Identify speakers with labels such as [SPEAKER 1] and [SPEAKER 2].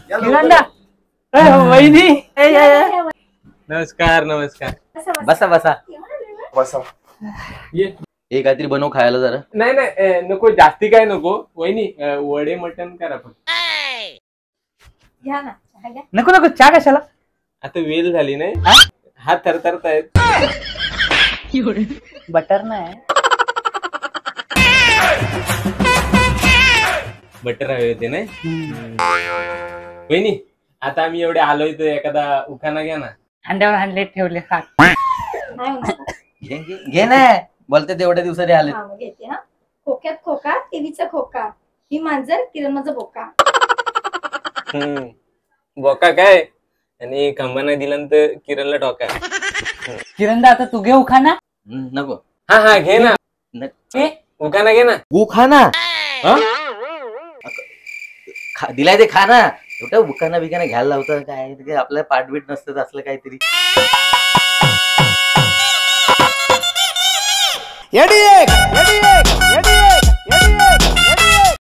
[SPEAKER 1] किरणदा वहिनी
[SPEAKER 2] नमस्कार नमस्कार.
[SPEAKER 3] बसा बसा
[SPEAKER 2] बसा. ये.
[SPEAKER 3] हे काहीतरी बनव खायला जरा.
[SPEAKER 2] नाही नाही नको जास्ती काय नको वहिनी वडे मटन करा फक्त.
[SPEAKER 4] घ्या ना चहा घ्या.
[SPEAKER 1] नको नको चहा कशाला.
[SPEAKER 2] आता वेल झाली नाही हात थरथरतायत.
[SPEAKER 1] बटर नाही
[SPEAKER 2] बटर हवे होते नाही. वहिनी आता आम्ही एवढे आलोय तर एखादा उखाणा घ्या ना.
[SPEAKER 1] अंड्यावर आणले ठेवले खा.
[SPEAKER 4] नाही होणार.
[SPEAKER 3] घे ना बोलते तेवढ्या दिवसाने आले.
[SPEAKER 4] हा, मग घेते हा. खोक्यात खोका टीव्हीचा खोका ही मांजर किरणाचा बोका.
[SPEAKER 2] बोका काय आणि खंबा नाही दिल्यानंतर किरणला टोका.
[SPEAKER 1] किरणदा आता तू घे उखाना.
[SPEAKER 3] नको.
[SPEAKER 2] हा हा घे ना उखाणा घे ना.
[SPEAKER 3] खाना दिलाय ते खाना एवढं बुकाना बिकाना घ्यायला लावतं काय आपल्याला पाठबीट नसतं असलं काहीतरी.
[SPEAKER 5] येडी